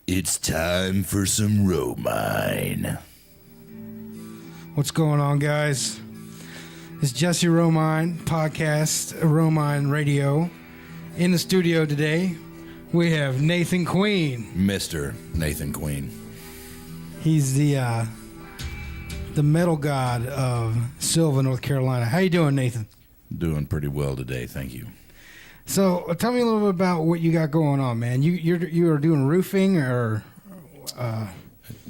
It's time for some Romine. What's going on, guys? It's Jesse Romine, podcast, Romine Radio. In the studio today, we have Nathan Queen. Mr. Nathan Queen. He's the metal god of Silva, North Carolina. How you doing, Nathan? Doing pretty well today, thank you. So, tell me a little bit about what you got going on, man. You are doing roofing, or?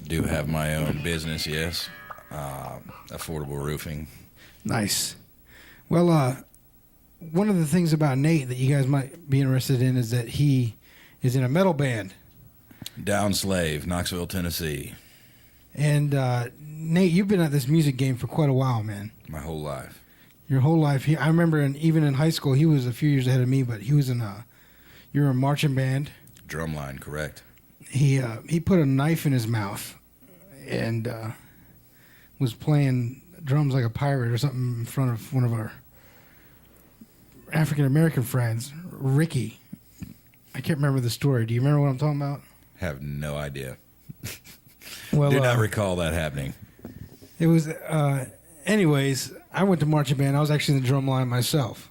Do have my own business, yes. Affordable roofing. Nice. Well, one of the things about Nate that you guys might be interested in is that he is in a metal band. Downslave, Knoxville, Tennessee. And Nate, you've been at this music game for quite a while, man. My whole life. Your whole life. I remember, even in high school, he was a few years ahead of me, but he was in you were a marching band. Drumline, correct. He put a knife in his mouth and was playing drums like a pirate or something in front of one of our African-American friends, Ricky. I can't remember the story. Do you remember what I'm talking about? Have no idea. Well, do not recall that happening. It was, anyways, I went to marching band. I was actually in the drum line myself.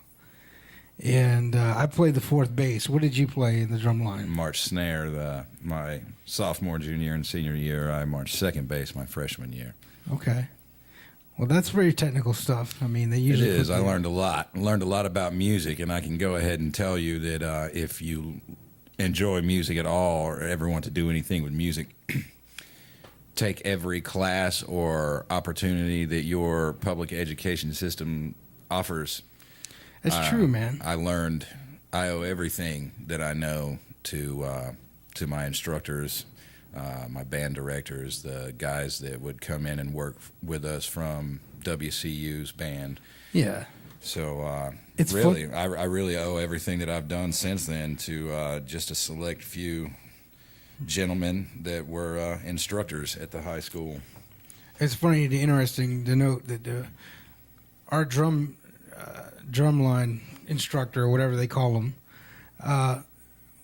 And I played the fourth bass. What did you play in the drum line? March snare, my sophomore, junior, and senior year. I marched second bass my freshman year. Okay. Well, that's very technical stuff. I mean, they usually... It is. I learned a lot. I learned a lot about music, and I can go ahead and tell you that if you enjoy music at all or ever want to do anything with music, take every class or opportunity that your public education system offers. It's true, man. I owe everything that I know to my instructors, my band directors, the guys that would come in and work with us from WCU's band. Yeah. So it's really, I really owe everything that I've done since then to just a select few gentlemen that were instructors at the high school. It's funny and interesting to note that our drumline instructor, or whatever they call him,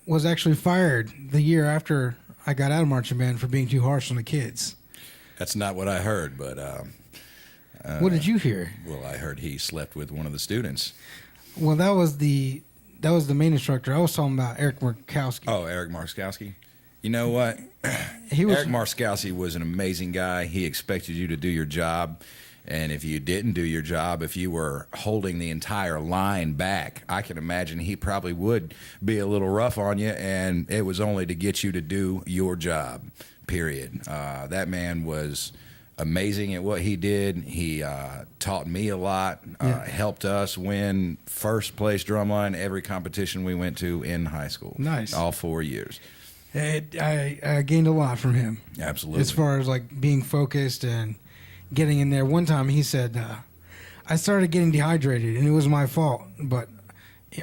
was actually fired the year after I got out of marching band for being too harsh on the kids. That's not what I heard, but... what did you hear? Well, I heard he slept with one of the students. Well, that was the main instructor. I was talking about Eric Markowski. Oh, Eric Markowski. You know what? Eric Markowski was an amazing guy. He expected you to do your job. And if you didn't do your job, if you were holding the entire line back, I can imagine he probably would be a little rough on you, and it was only to get you to do your job, period. That man was amazing at what he did. He taught me a lot, helped us win first place drumline every competition we went to in high school. Nice. All 4 years. I gained a lot from him. Absolutely. As far as like being focused and getting in there. One time he said, I started getting dehydrated and it was my fault, but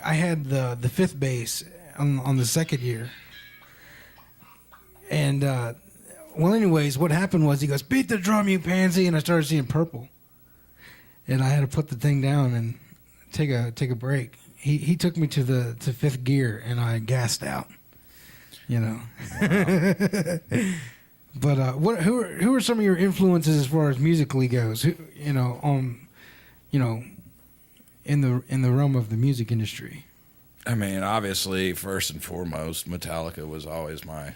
I had the fifth bass on the second year. And, well, anyways, what happened was he goes, beat the drum, you pansy. And I started seeing purple. And I had to put the thing down and take a break. He took me to fifth gear and I gassed out, you know. Wow. But who are some of your influences as far as musically goes? In the realm of the music industry. I mean, obviously, first and foremost, Metallica was always my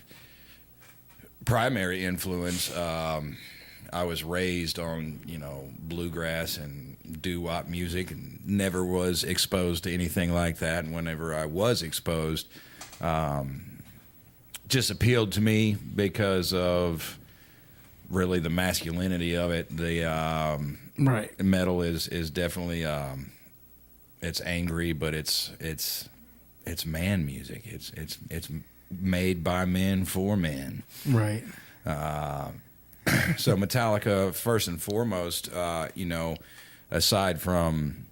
primary influence. I was raised on bluegrass and doo-wop music, and never was exposed to anything like that. And whenever I was exposed, just appealed to me because of really the masculinity of it. The right. Metal is definitely it's angry, but it's man music. It's made by men for men. Right. So Metallica, first and foremost, aside from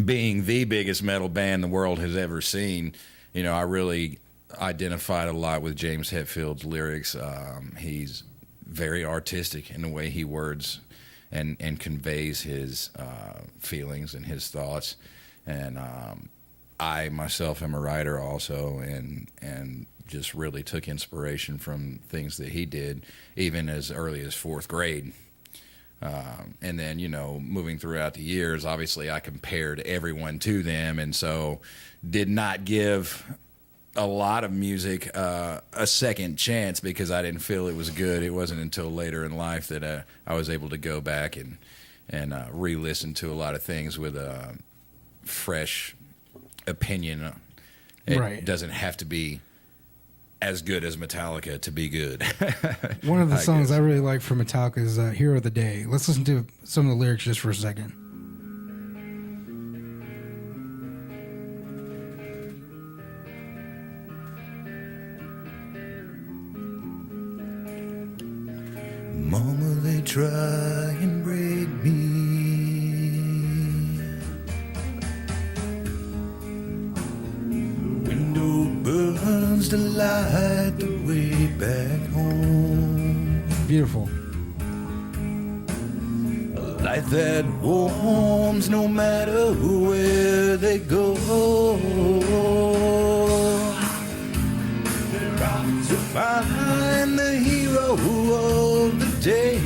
being the biggest metal band the world has ever seen, I really identified a lot with James Hetfield's lyrics. He's very artistic in the way he words and conveys his feelings and his thoughts. And I myself am a writer also, and just really took inspiration from things that he did, even as early as fourth grade. And then, moving throughout the years, obviously I compared everyone to them, and so did not give a lot of music a second chance because I didn't feel it was good. It wasn't until later in life that I was able to go back and re-listen to a lot of things with a fresh opinion. It doesn't have to be as good as Metallica to be good. One of the songs I really like from Metallica is Hero of the Day. Let's listen to some of the lyrics just for a second. Mama, they try and break me. The window burns to light the way back home. Beautiful. A light that warms no matter where they go. They're out to find the hero of the day.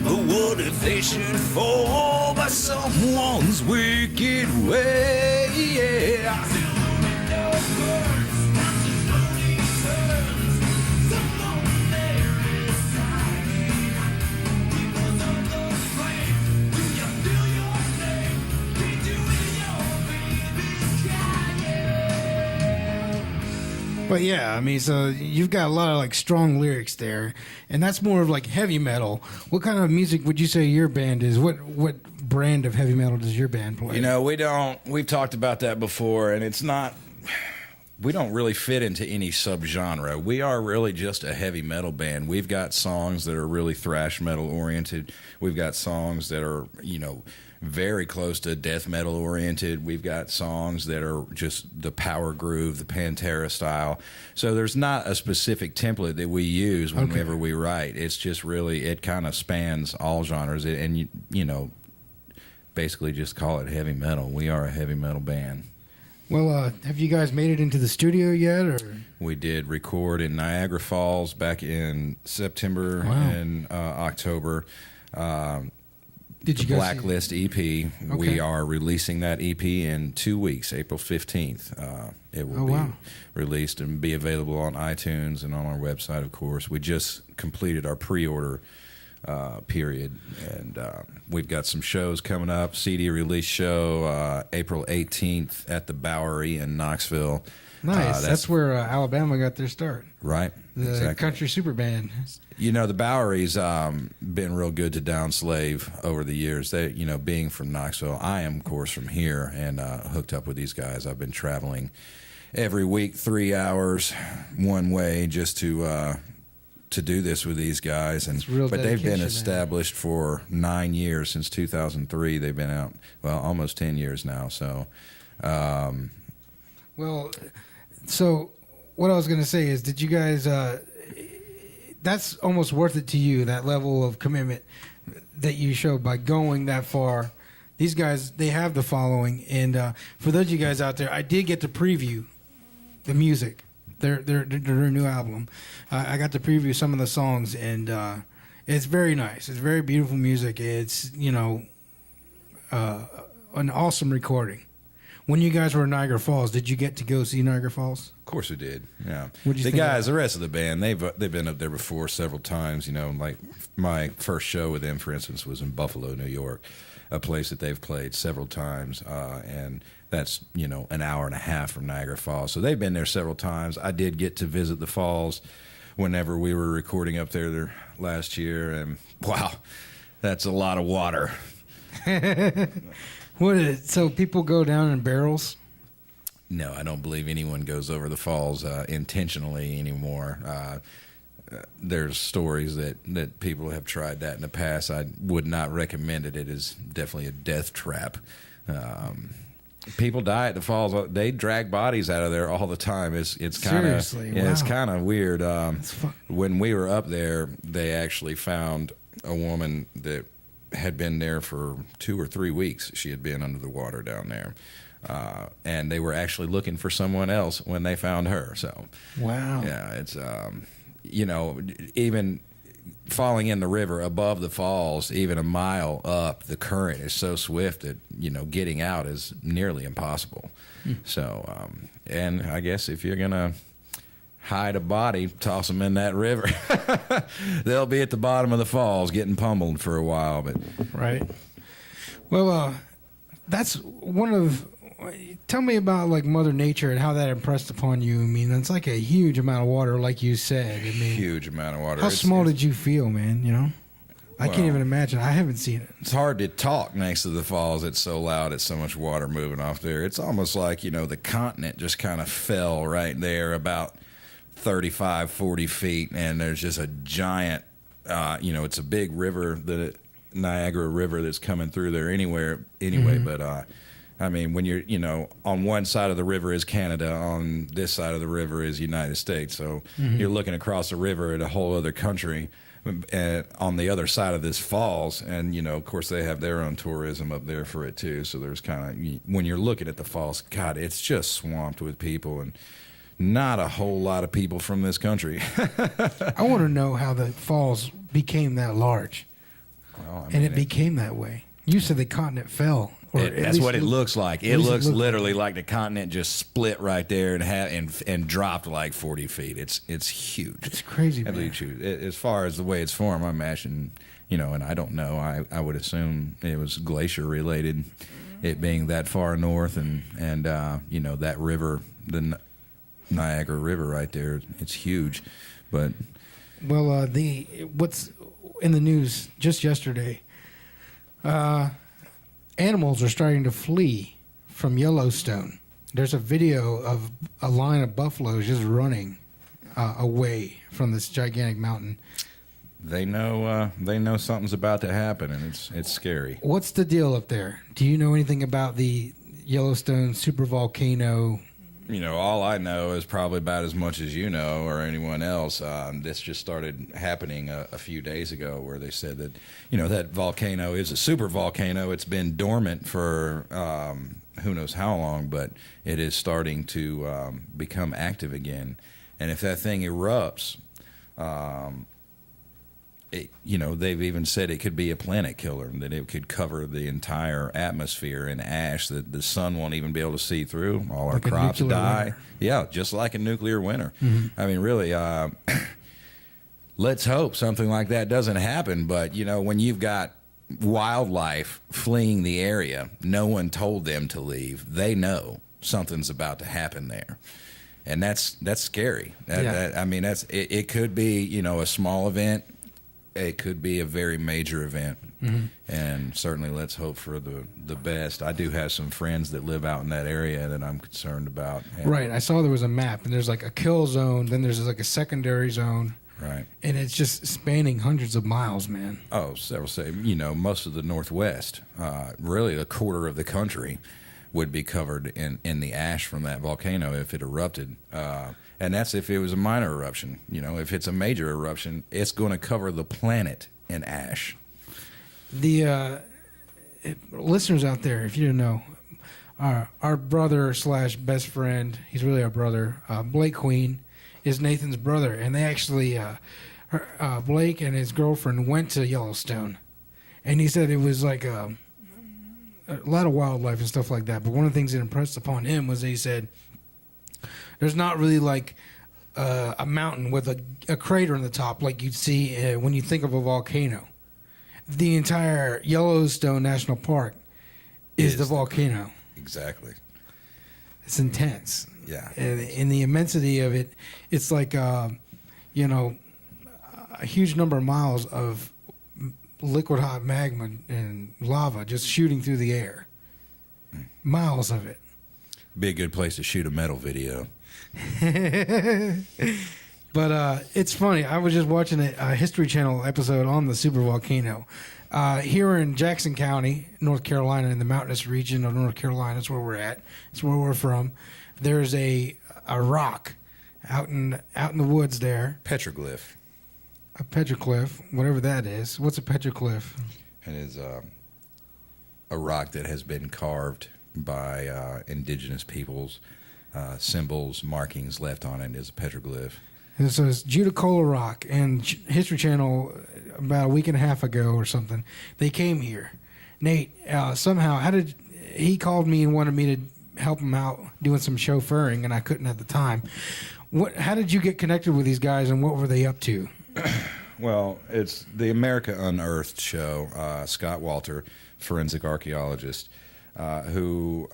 But what if they should fall by someone's wicked way? Yeah. But yeah, I mean, so you've got a lot of like strong lyrics there, and that's more of like heavy metal. What kind of music would you say your band is? What brand of heavy metal does your band play? We've talked about that before, and it's not. We don't really fit into any subgenre. We are really just a heavy metal band. We've got songs that are really thrash metal oriented. We've got songs that are, very close to death metal oriented. We've got songs that are just the power groove, the Pantera style. So there's not a specific template that we use whenever we write. It's just really, it kind of spans all genres, and basically just call it heavy metal. We are a heavy metal band. Well, have you guys made it into the studio yet? Or we did record in Niagara Falls back in September and October. Did you Blacklist EP? Okay. We are releasing that EP in 2 weeks, April 15th. It will be released and be available on iTunes and on our website, of course. We just completed our pre-order period, and we've got some shows coming up. CD release show April 18th at the Bowery in Knoxville. Nice. That's where Alabama got their start. Right. The country super band. The Bowery's been real good to Downslave over the years. They, being from Knoxville, I am, of course, from here, and hooked up with these guys. I've been traveling every week 3 hours one way just to do this with these guys. But they've been established for 9 years, since 2003. They've been out, almost 10 years now. So, so what I was going to say is, did you guys? That's almost worth it to you, that level of commitment that you show by going that far. These guys, they have the following, and for those of you guys out there, I did get to preview the music, their new album. I got to preview some of the songs, and it's very nice. It's very beautiful music. It's an awesome recording. When you guys were in Niagara Falls, did you get to go see Niagara Falls? Of course we did. Yeah. The guys, the rest of the band, they've been up there before several times. Like my first show with them, for instance, was in Buffalo, New York, a place that they've played several times, and that's an hour and a half from Niagara Falls. So they've been there several times. I did get to visit the falls whenever we were recording up there last year, and wow, that's a lot of water. What is it? So people go down in barrels? No, I don't believe anyone goes over the falls intentionally anymore. There's stories that people have tried that in the past. I would not recommend it. It is definitely a death trap. People die at the falls. They drag bodies out of there all the time. It's kind of it's kind of weird. When we were up there, they actually found a woman that had been there for 2 or 3 weeks. She had been under the water down there. and they were actually looking for someone else when they found her. So, wow. Yeah, it's even falling in the river above the falls, even a mile up, the current is so swift that getting out is nearly impossible. So, and I guess if you're gonna hide a body, toss them in that river. They'll be at the bottom of the falls getting pummeled for a while. But right. Well, that's one of. Tell me about like Mother Nature and how that impressed upon you. I mean, it's like a huge amount of water, like you said. I mean, huge amount of water. How small did you feel, man? I can't even imagine. I haven't seen it. It's hard to talk next to the falls. It's so loud. It's so much water moving off there. It's almost like, the continent just kind of fell right there about 35, 40 feet. And there's just a giant, it's a big river, the Niagara River that's coming through there anyway. But, I mean, when you're, on one side of the river is Canada, on this side of the river is United States. So you're looking across the river at a whole other country. On the other side of this falls, and of course they have their own tourism up there for it too. So there's kind of, when you're looking at the falls, God, it's just swamped with people, and not a whole lot of people from this country. I want to know how the falls became that large, and it became that way. You said the continent fell. That's what it looks like. It looks literally like the continent just split right there and dropped like 40 feet. It's huge. It's crazy, man. Huge. As far as the way it's formed, I imagine, and I don't know. I would assume it was glacier related, it being that far north, and that river, the Niagara River right there. It's huge, but well, what's in the news just yesterday? Animals are starting to flee from Yellowstone. There's a video of a line of buffaloes just running away from this gigantic mountain. They know something's about to happen, and it's scary. What's the deal up there? Do you know anything about the Yellowstone Super Volcano? All I know is probably about as much as you know or anyone else. This just started happening a few days ago, where they said that, that volcano is a super volcano. It's been dormant for who knows how long, but it is starting to become active again. And if that thing erupts, they've even said it could be a planet killer, that it could cover the entire atmosphere in ash that the sun won't even be able to see through. All our crops die. Winter. Yeah, just like a nuclear winter. Mm-hmm. I mean, really, let's hope something like that doesn't happen. But, when you've got wildlife fleeing the area, no one told them to leave. They know something's about to happen there. And that's scary. It could be, a small event. It could be a very major event, and certainly let's hope for the best. I do have some friends that live out in that area that I'm concerned about. Right. I saw there was a map, and there's like a kill zone, then there's like a secondary zone. Right. And it's just spanning hundreds of miles, man. Oh, several. Most of the Northwest, really a quarter of the country, would be covered in the ash from that volcano if it erupted. And that's if it was a minor eruption. If it's a major eruption, it's going to cover the planet in ash. The listeners out there, if you didn't know, our brother / best friend, he's really our brother, Blake Queen, is Nathan's brother. And they actually, Blake and his girlfriend went to Yellowstone. And he said it was like a lot of wildlife and stuff like that. But one of the things that impressed upon him was he said, there's not really like a mountain with a crater on the top like you'd see when you think of a volcano. The entire Yellowstone National Park is the volcano. Exactly. It's intense. Yeah. And the immensity of it, it's like, a huge number of miles of liquid hot magma and lava just shooting through the air. Miles of it. Be a good place to shoot a metal video. But it's funny. I was just watching a History Channel episode on the Super Volcano. Here in Jackson County, North Carolina, in the mountainous region of North Carolina, that's where we're at. That's where we're from. There's a rock out in the woods there. Petroglyph. A petroglyph, whatever that is. What's a petroglyph? It is a rock that has been carved by indigenous peoples. Symbols, markings left on it as a petroglyph. And so it's Judacola Rock, and History Channel about a week and a half ago or something, they came here. Nate, somehow, he called me and wanted me to help him out doing some chauffeuring, and I couldn't at the time. How did you get connected with these guys, and what were they up to? Well, it's the America Unearthed show. Scott Walter, forensic archaeologist, who,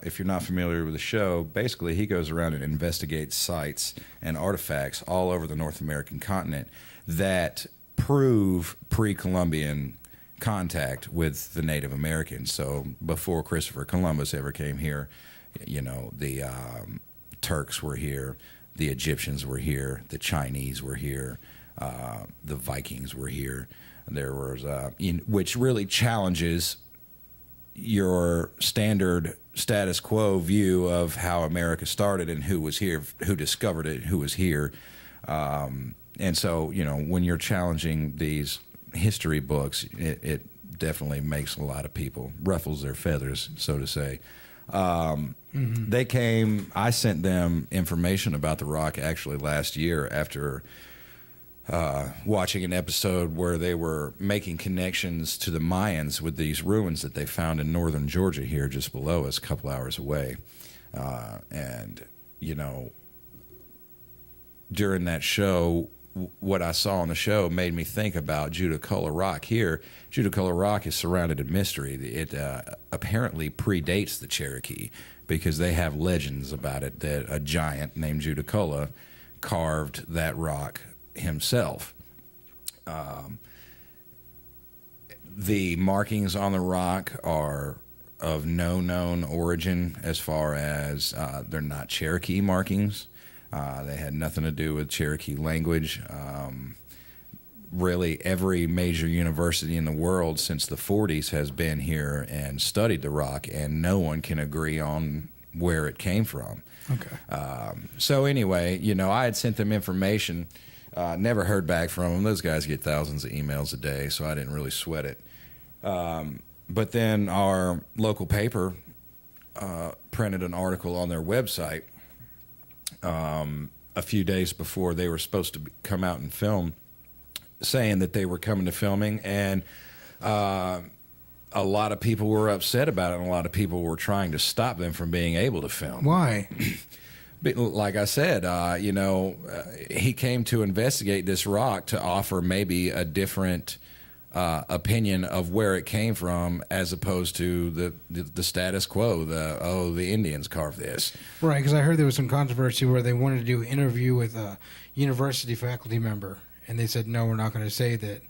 if you're not familiar with the show, basically he goes around and investigates sites and artifacts all over the North American continent that prove pre-Columbian contact with the Native Americans. So before Christopher Columbus ever came here, the Turks were here, the Egyptians were here, the Chinese were here, the Vikings were here. There was, which really challenges your standard status quo view of how America started and who was here, who discovered it, who was here. And so, when you're challenging these history books, it definitely makes a lot of people, ruffles their feathers, so to say. They came, I sent them information about the rock actually last year after watching an episode where they were making connections to the Mayans with these ruins that they found in northern Georgia here just below us, a couple hours away. And during that show, what I saw on the show made me think about Judacola Rock here. Judacola Rock is surrounded in mystery. It apparently predates the Cherokee because they have legends about it that a giant named Judacola carved that rock himself. The markings on the rock are of no known origin as far as they're not Cherokee markings. They had nothing to do with Cherokee language. Really, every major university in the world since the 40s has been here and studied the rock, and no one can agree on where it came from. Okay. So anyway, I had sent them information. Never heard back from them. Those guys get thousands of emails a day, so I didn't really sweat it. But then our local paper printed an article on their website a few days before they were supposed to come out and film, saying that they were coming to filming, and a lot of people were upset about it, and a lot of people were trying to stop them from being able to film. Why? Like I said, he came to investigate this rock to offer maybe a different opinion of where it came from, as opposed to the status quo. The Indians carved this. Right, because I heard there was some controversy where they wanted to do an interview with a university faculty member, and they said, no, we're not going to say that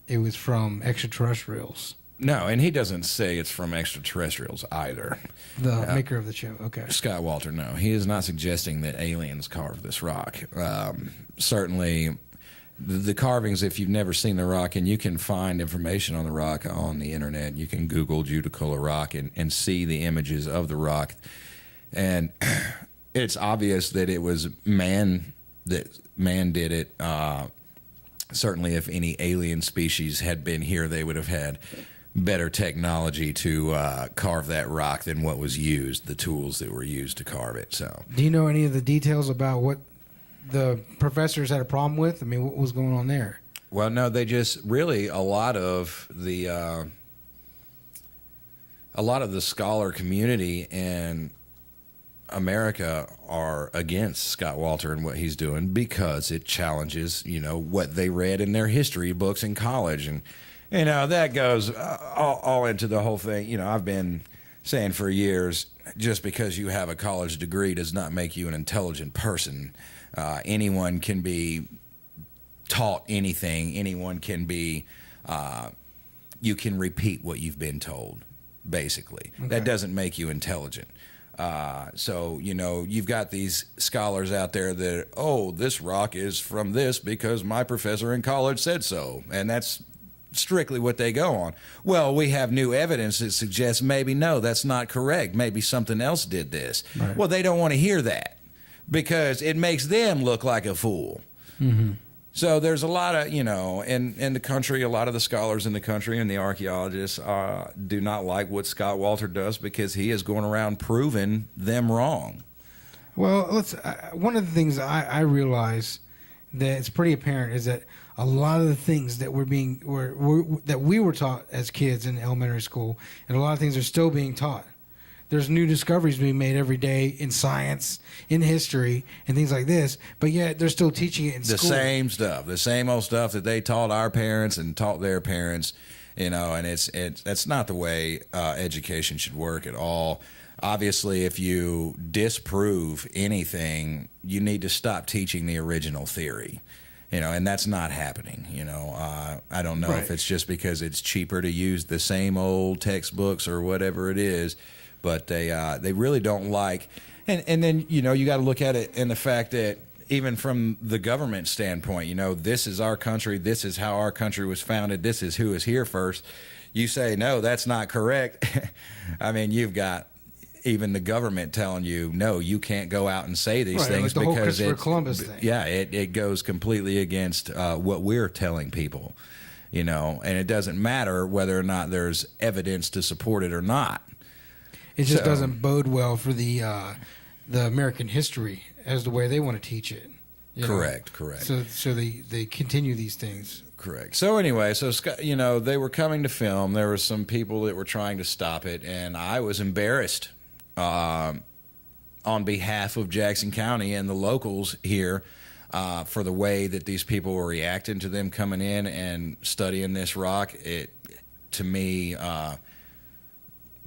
it was from extraterrestrials. No, and he doesn't say it's from extraterrestrials either. The maker of the show, okay. Scott Walter, no. He is not suggesting that aliens carved this rock. Certainly, the carvings, if you've never seen the rock, and you can find information on the rock on the internet, you can Google Judacola Rock and see the images of the rock. And it's obvious that it was man did it. Certainly, if any alien species had been here, they would have had better technology to carve that rock than what was used, the tools that were used to carve it. So, do you know any of the details about what the professors had a problem with? I mean, what was going on there? Well, no, they just really a lot of the scholar community in America are against Scott Walter and what he's doing because it challenges, what they read in their history books in college. And that goes all into the whole thing. I've been saying for years, just because you have a college degree does not make you an intelligent person. Anyone can be taught anything. Anyone can be, you can repeat what you've been told, basically. Okay. That doesn't make you intelligent. So, you've got these scholars out there that, this rock is from this because my professor in college said so. And that's strictly what they go on. Well, we have new evidence that suggests maybe, no, that's not correct. Maybe something else did this. Right. Well, they don't want to hear that because it makes them look like a fool. Mm-hmm. So there's a lot of, in the country, a lot of the scholars in the country and the archaeologists do not like what Scott Walter does because he is going around proving them wrong. Well, one of the things I realize that it's pretty apparent is that a lot of the things that that we were taught as kids in elementary school, and a lot of things are still being taught. There's new discoveries being made every day in science, in history, and things like this, but yet they're still teaching it in school. The same stuff, the same old stuff that they taught our parents and taught their parents, and that's not the way education should work at all. Obviously, if you disprove anything, you need to stop teaching the original theory. And that's not happening. I don't know if it's just because it's cheaper to use the same old textbooks or whatever it is, but they really don't like. And then you got to look at it in the fact that even from the government standpoint, this is our country. This is how our country was founded. This is who is here first. You say no, that's not correct. I mean, you've got even the government telling you, no, you can't go out and say these things like the because whole Christopher Columbus thing. Yeah, it goes completely against what we're telling people, and it doesn't matter whether or not there's evidence to support it or not. It just doesn't bode well for the American history as the way they want to teach it. Correct. So they continue these things. Correct. So anyway, they were coming to film. There were some people that were trying to stop it, and I was embarrassed on behalf of Jackson County and the locals here for the way that these people were reacting to them coming in and studying this rock. It, to me,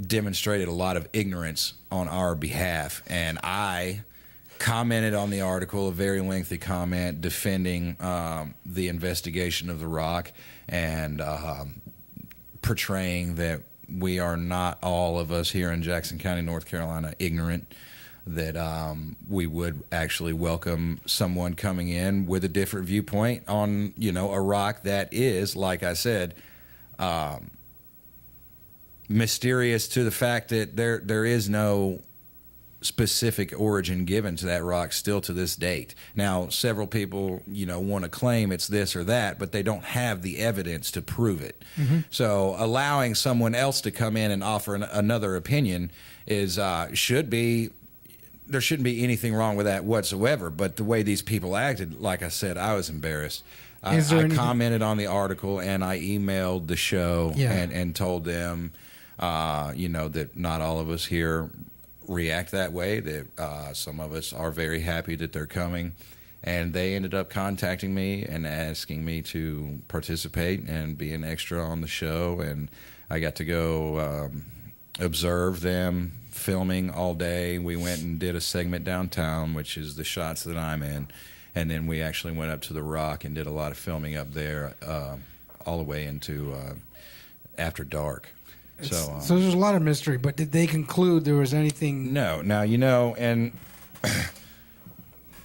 demonstrated a lot of ignorance on our behalf, and I commented on the article, a very lengthy comment defending the investigation of the rock and portraying that we are not, all of us here in Jackson County, North Carolina, ignorant, that we would actually welcome someone coming in with a different viewpoint on, a rock that is, like I said, mysterious to the fact that there is no specific origin given to that rock still to this date. Now, several people, want to claim it's this or that, but they don't have the evidence to prove it. Mm-hmm. So allowing someone else to come in and offer another opinion is there shouldn't be anything wrong with that whatsoever. But the way these people acted, like I said, I was embarrassed. I commented on the article and I emailed the show and told them, that not all of us here react that way, that some of us are very happy that they're coming, and they ended up contacting me and asking me to participate and be an extra on the show, and I got to go observe them filming all day. We went and did a segment downtown, which is the shots that I'm in, and then we actually went up to the rock and did a lot of filming up there all the way into after dark. So there's a lot of mystery, but did they conclude there was anything? No. Now, and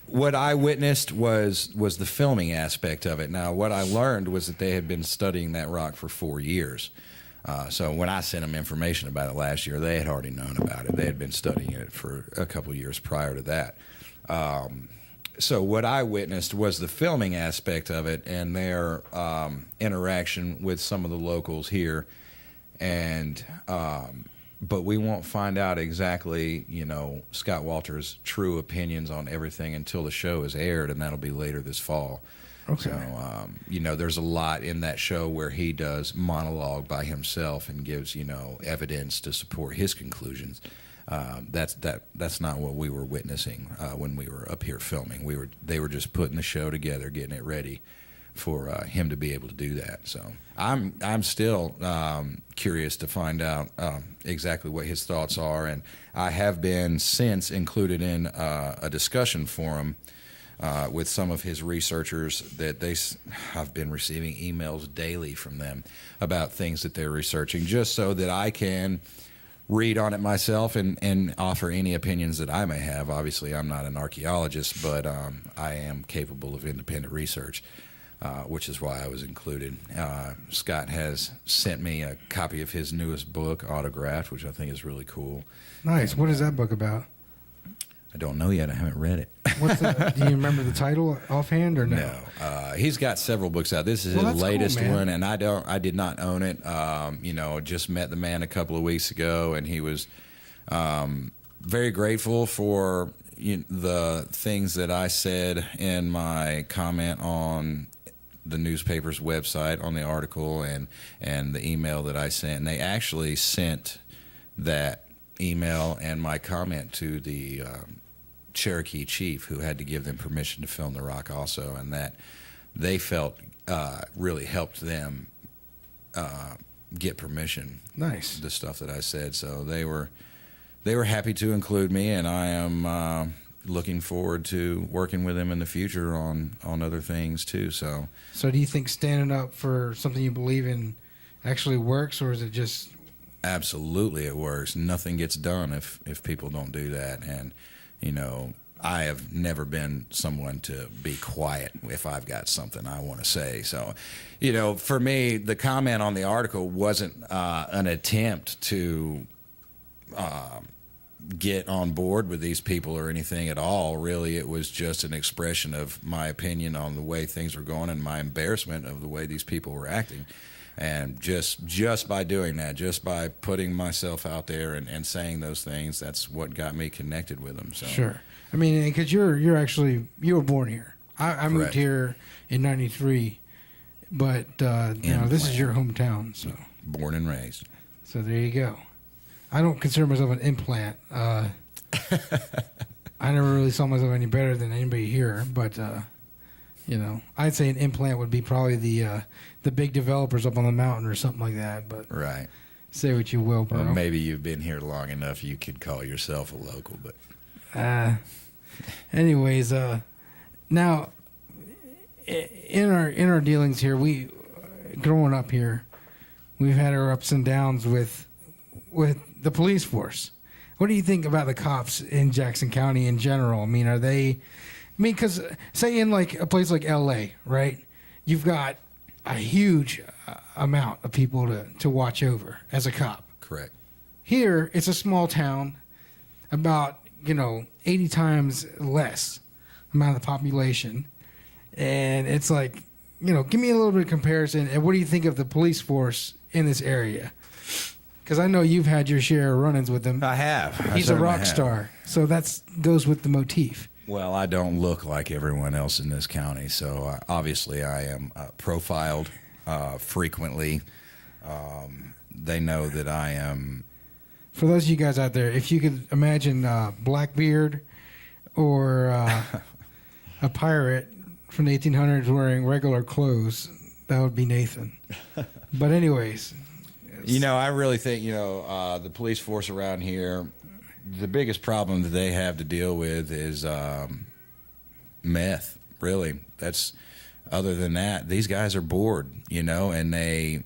what I witnessed was the filming aspect of it. Now, what I learned was that they had been studying that rock for 4 years. So when I sent them information about it last year, they had already known about it. They had been studying it for a couple of years prior to that. So what I witnessed was the filming aspect of it and their interaction with some of the locals here. And but we won't find out exactly, Scott Walter's true opinions on everything until the show is aired, and that'll be later this fall. Okay. So, there's a lot in that show where he does monologue by himself and gives, evidence to support his conclusions. That's not what we were witnessing when we were up here filming. They were just putting the show together, getting it ready for him to be able to do that. So I'm still curious to find out exactly what his thoughts are, and I have been since included in a discussion forum with some of his researchers that I've been receiving emails daily from them about things that they're researching, just so that I can read on it myself and offer any opinions that I may have. Obviously, I'm not an archaeologist, but I am capable of independent research. Which is why I was included. Scott has sent me a copy of his newest book, autographed, which I think is really cool. Nice. What is that book about? I don't know yet. I haven't read it. Do you remember the title offhand or no? No. He's got several books out. This is his latest one, and I did not own it. Just met the man a couple of weeks ago, and he was very grateful for the things that I said in my comment on the newspaper's website on the article and the email that I sent. And they actually sent that email and my comment to the Cherokee chief, who had to give them permission to film The Rock also, and that they felt really helped them get permission. Nice. The stuff that I said, so they were happy to include me, and I am looking forward to working with them in the future on other things too. So do you think standing up for something you believe in actually works, or is it just... Absolutely, it works. Nothing gets done if people don't do that. And I have never been someone to be quiet if I've got something I want to say. So, for me, the comment on the article wasn't an attempt to get on board with these people or anything at all. Really, it was just an expression of my opinion on the way things were going and my embarrassment of the way these people were acting. And just by doing that, just by putting myself out there and saying those things, that's what got me connected with them. So. Sure. I mean, because you were born here. I moved here in '93, but this is your hometown. So born and raised. So there you go. I don't consider myself an implant. I never really saw myself any better than anybody here, but I'd say an implant would be probably the big developers up on the mountain or something like that. But right. Say what you will, bro. Or maybe you've been here long enough you could call yourself a local, but. Anyways, now in our dealings here, we growing up here, we've had our ups and downs with the police force. What do you think about the cops in Jackson County in general? I mean, because say in like a place like L.A., right? You've got a huge amount of people to watch over as a cop. Correct. Here, it's a small town, about 80 times less amount of the population, and it's like, give me a little bit of comparison. And what do you think of the police force in this area? Because I know you've had your share of run-ins with him. I have. He's a rock star, so that goes with the motif. Well, I don't look like everyone else in this county, so obviously I am profiled frequently. They know that I am. For those of you guys out there, if you could imagine Blackbeard or a pirate from the 1800s wearing regular clothes, that would be Nathan. But anyways. I really think, the police force around here, the biggest problem that they have to deal with is meth, really. Other than that, these guys are bored, and they,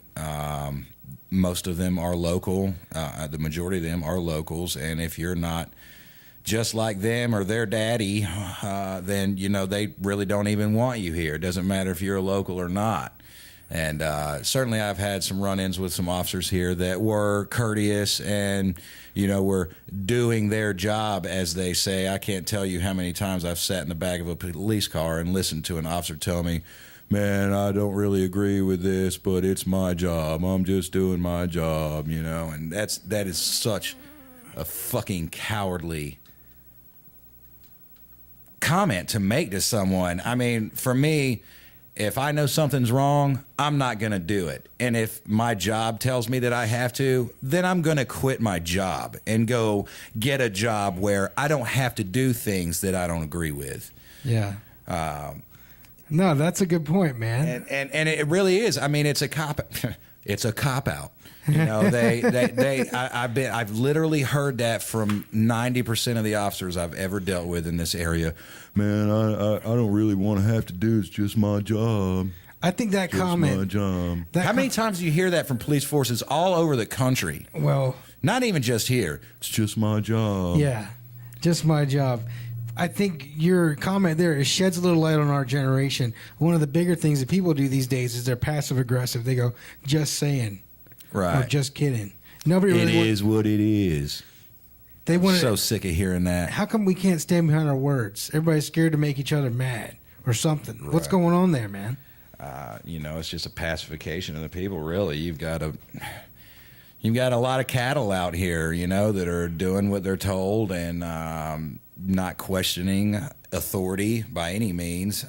most of them are local. The majority of them are locals, and if you're not just like them or their daddy, then, they really don't even want you here. It doesn't matter if you're a local or not. And certainly I've had some run-ins with some officers here that were courteous and, were doing their job, as they say. I can't tell you how many times I've sat in the back of a police car and listened to an officer tell me, man, I don't really agree with this, but it's my job. I'm just doing my job, and that is such a fucking cowardly comment to make to someone. I mean, for me, if I know something's wrong, I'm not going to do it. And if my job tells me that I have to, then I'm going to quit my job and go get a job where I don't have to do things that I don't agree with. Yeah. No, that's a good point, man. And it really is. I mean, it's a cop out. I've literally heard that from 90% of the officers I've ever dealt with in this area. Man, I don't really want to have to do. It's just my job. I think that comment. My job. How many times do you hear that from police forces all over the country? Well, not even just here. It's just my job. Yeah, just my job. I think your comment there sheds a little light on our generation. One of the bigger things that people do these days is they're passive aggressive. They go, just saying. Right. Or just kidding. Nobody really is what it is. They want so sick of hearing that. How come we can't stand behind our words? Everybody's scared to make each other mad or something. Right. What's going on there, man? It's just a pacification of the people. Really, you've got a lot of cattle out here, that are doing what they're told and not questioning authority by any means.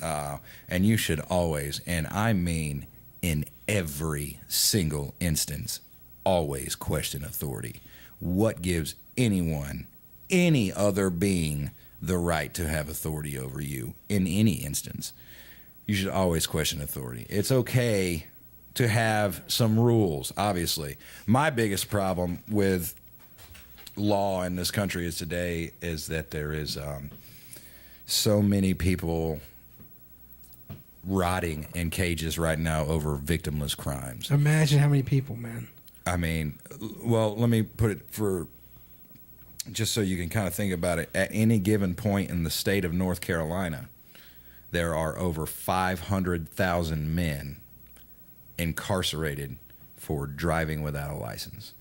And you should always, and I mean in every single instance, always question authority. What gives anyone, any other being, the right to have authority over you in any instance? You should always question authority. It's okay to have some rules, obviously. My biggest problem with law in this country today is that there is so many people rotting in cages right now over victimless crimes. Imagine how many people, man. I mean, well, let me put it just so you can kind of think about it. At any given point in the state of North Carolina, there are over 500,000 men incarcerated for driving without a license,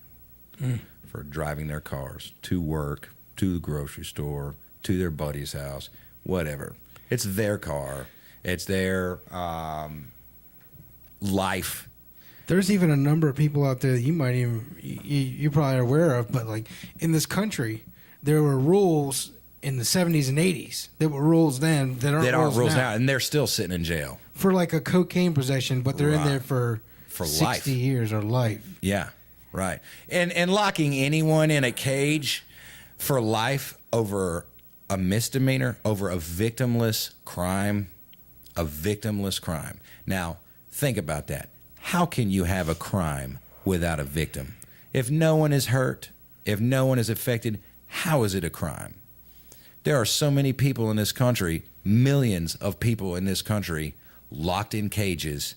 for driving their cars to work, to the grocery store, to their buddy's house, whatever. It's their car. It's their life. There's even a number of people out there that you probably are aware of, but like in this country, there were rules in the 70s and 80s that were rules then that aren't rules now, and they're still sitting in jail for like a cocaine possession, but they're in there for 60 life. years or life. Yeah, right. And locking anyone in a cage for life over a misdemeanor, over a victimless crime. Now, think about that. How can you have a crime without a victim? If no one is hurt, if no one is affected, how is it a crime? There are so many people in this country, millions of people in this country, locked in cages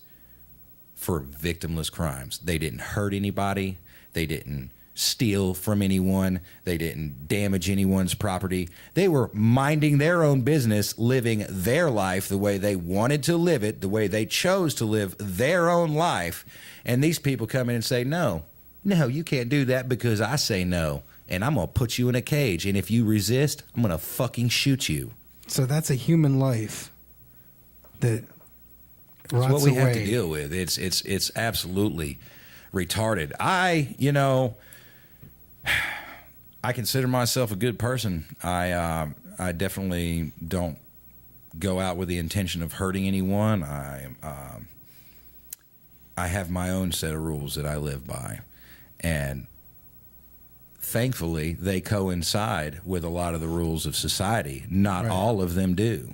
for victimless crimes. They didn't hurt anybody. They didn't steal from anyone. They didn't damage anyone's property. They were minding their own business, living their life the way they wanted to live it, the way they chose to live their own life. And these people come in and say, no, you can't do that because I say no. And I'm going to put you in a cage. And if you resist, I'm going to fucking shoot you. So that's a human life that rots away. It's what we have to deal with. It's absolutely retarded. I consider myself a good person. I definitely don't go out with the intention of hurting anyone. I have my own set of rules that I live by. And thankfully, they coincide with a lot of the rules of society. Not all of them do.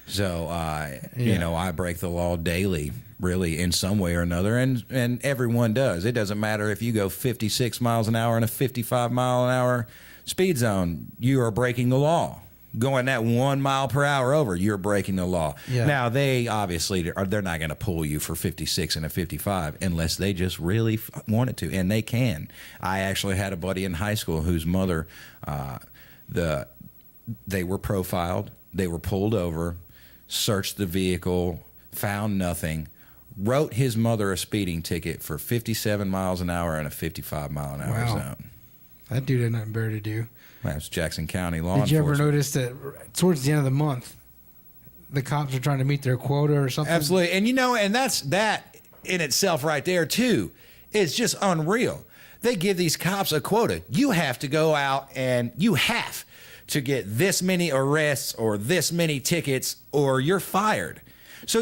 So, I break the law daily, really, in some way or another, and everyone does. It doesn't matter if you go 56 miles an hour in a 55-mile-an-hour speed zone. You are breaking the law. Going that 1 mile per hour over, you're breaking the law. Yeah. Now, they obviously they're not going to pull you for 56 and a 55 unless they just really wanted to, and they can. I actually had a buddy in high school whose mother, they were profiled, they were pulled over, searched the vehicle, found nothing, wrote his mother a speeding ticket for 57 miles an hour in a 55-mile-an-hour zone. That dude had nothing better to do. That's Jackson County law enforcement. Did you ever notice that towards the end of the month, the cops are trying to meet their quota or something? Absolutely. And that in itself right there, too, is just unreal. They give these cops a quota. You have to go out and you have to get this many arrests or this many tickets or you're fired. So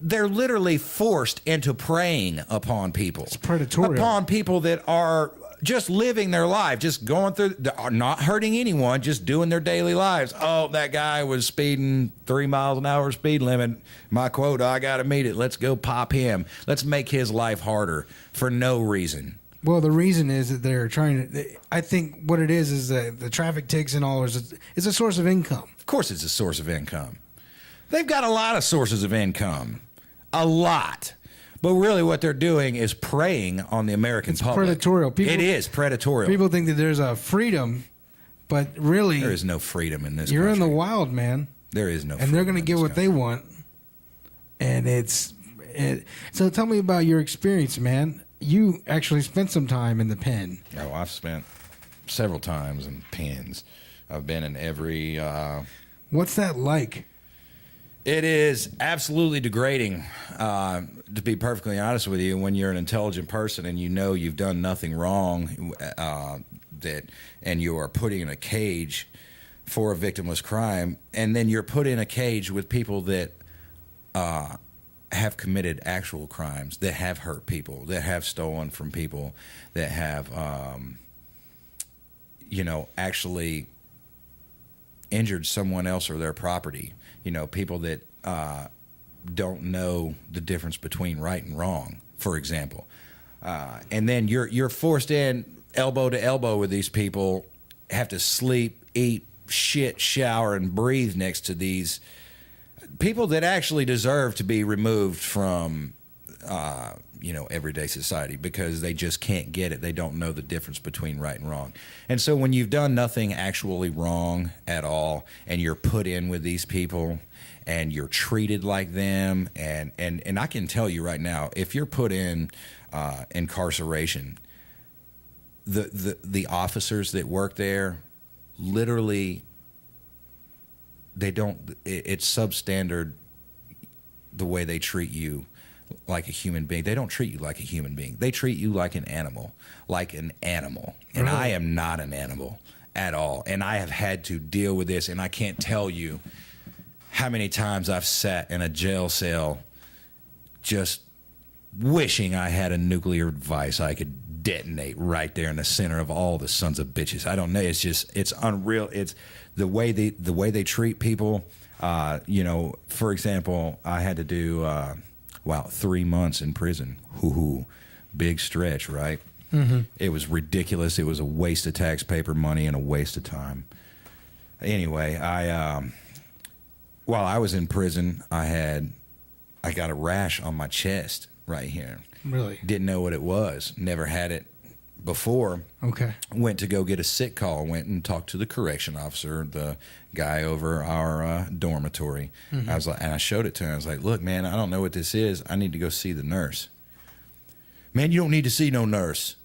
they're literally forced into preying upon people. It's predatory. Upon people that are just living their life, just going through, not hurting anyone, just doing their daily lives. Oh, that guy was speeding 3 miles an hour speed limit. My quota, I got to meet it. Let's go pop him. Let's make his life harder for no reason. Well, the reason is that they're trying to, I think what it is that the traffic tickets and all is a source of income. Of course it's a source of income. They've got a lot of sources of income. A lot. But really what they're doing is preying on the American public. It's predatorial. It is predatorial. People think that there's a freedom, but really... There is no freedom in this You're country. in the wild, man. There is no freedom. And they're going to get what they want. And so tell me about your experience, man. You actually spent some time in the pen. Oh, I've spent several times in pens. I've been in every. What's that like? It is absolutely degrading, to be perfectly honest with you, when you're an intelligent person and you know you've done nothing wrong, and you are put in a cage for a victimless crime, and then you're put in a cage with people that have committed actual crimes, that have hurt people, that have stolen from people, that have, actually injured someone else or their property. People that don't know the difference between right and wrong, for example. And then you're forced in elbow to elbow with these people, have to sleep, eat, shit, shower, and breathe next to these people that actually deserve to be removed from, everyday society because they just can't get it. They don't know the difference between right and wrong. And so when you've done nothing actually wrong at all and you're put in with these people and you're treated like them, and I can tell you right now, if you're put in incarceration, the officers that work there, literally, it's substandard the way they treat you like a human being. They don't treat you like a human being. They treat you like an animal. And really? I am not an animal at all. And I have had to deal with this, and I can't tell you how many times I've sat in a jail cell just wishing I had a nuclear device I could detonate right there in the center of all the sons of bitches. I don't know. It's unreal. It's the way they treat people. For example, I had to do 3 months in prison. Big stretch, right? Mm-hmm. It was ridiculous. It was a waste of taxpayer money and a waste of time. Anyway, while I was in prison, I got a rash on my chest right here. Really? Didn't know what it was. Never had it before. Okay. Went to go get a sick call. Went and talked to the correction officer, the guy over our dormitory. Mm-hmm. I showed it to him. I was like, "Look, man, I don't know what this is. I need to go see the nurse." "Man, you don't need to see no nurse.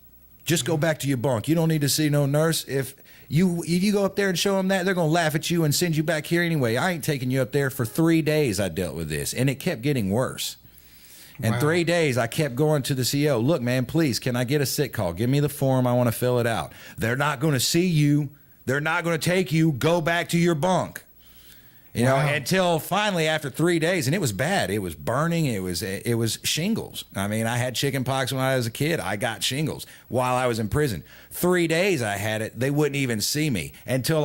Just go back to your bunk. You don't need to see no nurse. If you go up there and show them that, they're going to laugh at you and send you back here anyway. I ain't taking you up there." For 3 days I dealt with this, and it kept getting worse. And wow. 3 days I kept going to the CO. "Look, man, please, can I get a sick call? Give me the form. I want to fill it out." "They're not going to see you. They're not going to take you. Go back to your bunk." Wow. Until finally after 3 days, and it was bad. It was burning. It was shingles. I mean, I had chicken pox when I was a kid. I got shingles while I was in prison. 3 days I had it. They wouldn't even see me until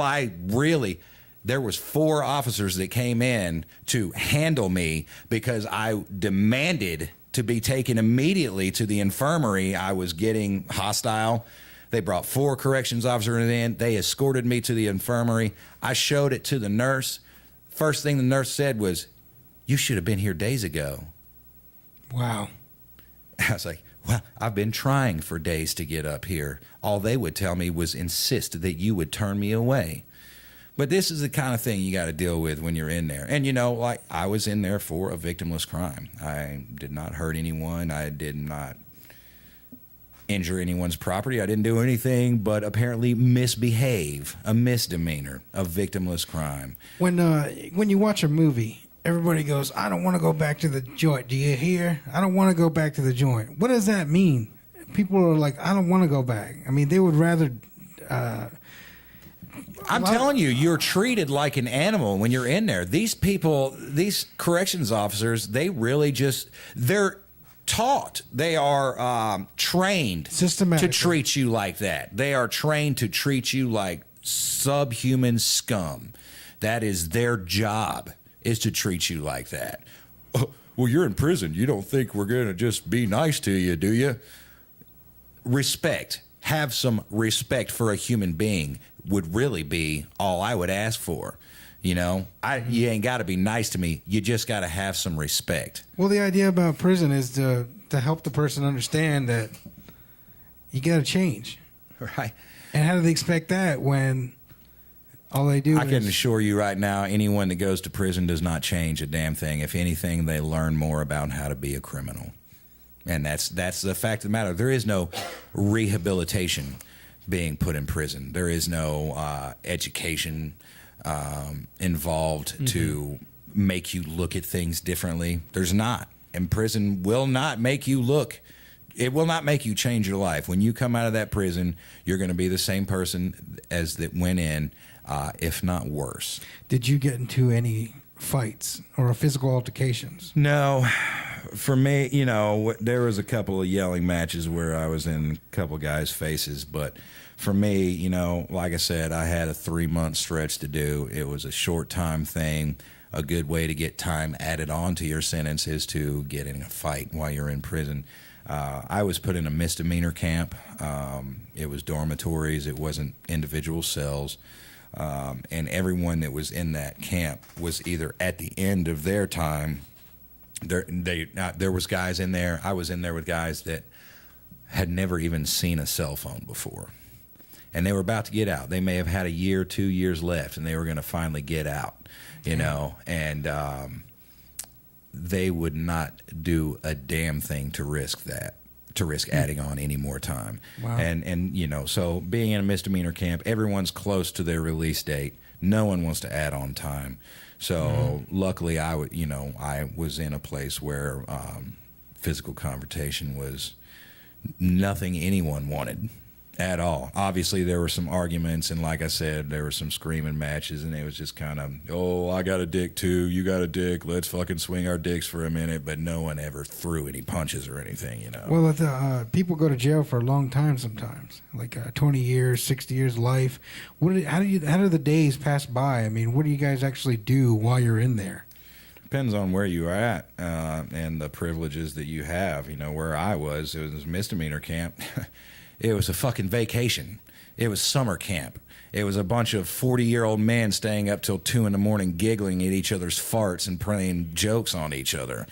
there was 4 officers that came in to handle me because I demanded to be taken immediately to the infirmary. I was getting hostile. They brought 4 corrections officers in. They escorted me to the infirmary. I showed it to the nurse. First thing the nurse said was, "You should have been here days ago." Wow. I was like, "Well, I've been trying for days to get up here. All they would tell me was insist that you would turn me away." But this is the kind of thing you got to deal with when you're in there. And, I was in there for a victimless crime. I did not hurt anyone. I did not injure anyone's property. I didn't do anything but apparently misbehave, a misdemeanor, a victimless crime. When you watch a movie, everybody goes, "I don't want to go back to the joint." Do you hear? "I don't want to go back to the joint." What does that mean? People are like, "I don't want to go back." I mean, they would rather... I'm telling you, you're treated like an animal when you're in there. These people, these corrections officers, they're taught. They are trained to treat you like that. They are trained to treat you like subhuman scum. That is their job, is to treat you like that. "Oh, well, you're in prison. You don't think we're going to just be nice to you, do you?" Respect. Have some respect for a human being would really be all I would ask for. You ain't got to be nice to me. You just got to have some respect. Well, the idea about prison is to help the person understand that you got to change. Right. And how do they expect that when all they do I can assure you right now, anyone that goes to prison does not change a damn thing. If anything, they learn more about how to be a criminal. And that's the fact of the matter. There is no rehabilitation being put in prison. There is no education involved to make you look at things differently. There's not. And prison will not make you look. It will not make you change your life. When you come out of that prison, you're going to be the same person as that went in, if not worse. Did you get into any fights or physical altercations? No. For me, there was a couple of yelling matches where I was in a couple of guys' faces, but for me, like I said, I had a 3-month stretch to do. It was a short time thing. A good way to get time added on to your sentence is to get in a fight while you're in prison. I was put in a misdemeanor camp. It was dormitories. It wasn't individual cells. And everyone that was in that camp was either at the end of their time. There was guys in there. I was in there with guys that had never even seen a cell phone before. And they were about to get out. They may have had a year, 2 years left, and they were going to finally get out, and they would not do a damn thing to risk adding on any more time. Wow. And so being in a misdemeanor camp, everyone's close to their release date. No one wants to add on time. So luckily I was in a place where physical confrontation was nothing anyone wanted at all. Obviously, there were some arguments, and like I said, there were some screaming matches, and it was just kind of, oh, I got a dick too, you got a dick, let's fucking swing our dicks for a minute, but no one ever threw any punches or anything, Well, people go to jail for a long time sometimes, like 20 years, 60 years life. How do the days pass by? I mean, what do you guys actually do while you're in there? Depends on where you are at and the privileges that you have. Where I was, it was a misdemeanor camp. It was a fucking vacation. It was summer camp. It was a bunch of 40-year-old men staying up till 2 a.m. giggling at each other's farts and playing jokes on each other.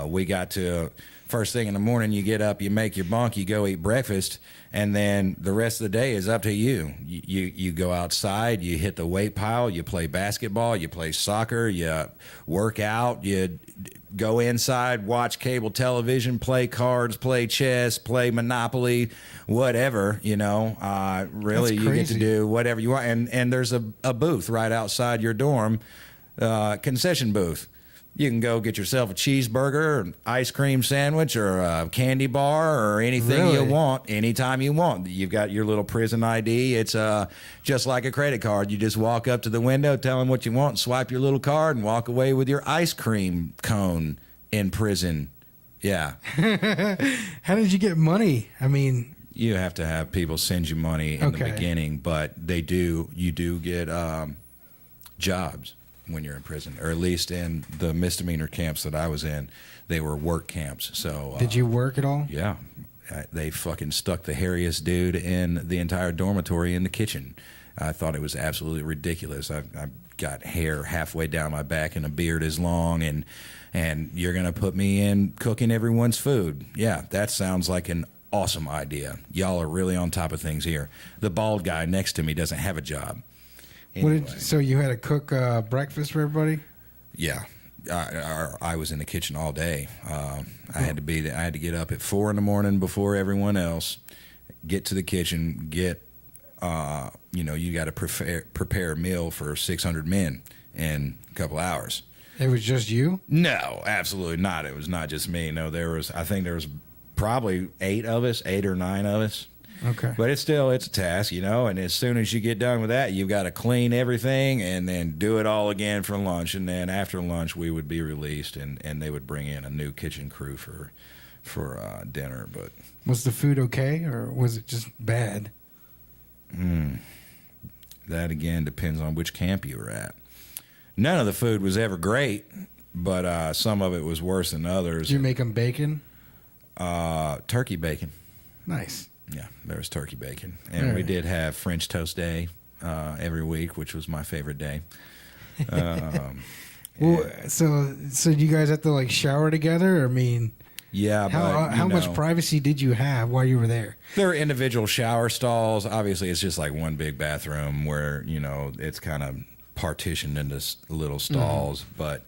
We got to, first thing in the morning, you get up, you make your bunk, you go eat breakfast, and then the rest of the day is up to you. You go outside, you hit the weight pile, you play basketball, you play soccer, you work out, you go inside, watch cable television, play cards, play chess, play Monopoly, whatever, really you get to do whatever you want. And there's a booth right outside your dorm, concession booth. You can go get yourself a cheeseburger, an ice cream sandwich, or a candy bar, or anything you want, anytime you want. You've got your little prison ID. It's just like a credit card. You just walk up to the window, tell them what you want, swipe your little card, and walk away with your ice cream cone in prison. Yeah. How did you get money? I mean, you have to have people send you money in the beginning, but you do get jobs when you're in prison, or at least in the misdemeanor camps that I was in, they were work camps. So did you work at all? Yeah. They fucking stuck the hairiest dude in the entire dormitory in the kitchen. I thought it was absolutely ridiculous. I got hair halfway down my back and a beard as long, and you're going to put me in cooking everyone's food. Yeah, that sounds like an awesome idea. Y'all are really on top of things here. The bald guy next to me doesn't have a job. Anyway. So you had to cook breakfast for everybody? Yeah, I was in the kitchen all day. I had to be there. I had to get up at 4 a.m. before everyone else. Get to the kitchen. You got to prepare a meal for 600 men in a couple hours. It was just you? No, absolutely not. It was not just me. No, I think there was probably 8 or 9 of us. Okay. But it's a task, and as soon as you get done with that, you've got to clean everything and then do it all again for lunch. And then after lunch, we would be released, and they would bring in a new kitchen crew for dinner. But was the food okay, or was it just bad? That, again, depends on which camp you were at. None of the food was ever great, but some of it was worse than others. Did you make them bacon? Turkey bacon. Nice. Yeah, there was turkey bacon. And we did have French toast day every week, which was my favorite day. Well, so do you guys have to shower together? I mean, yeah. How much privacy did you have while you were there? There were individual shower stalls. Obviously, it's just like one big bathroom where it's kind of partitioned into little stalls. Mm-hmm. But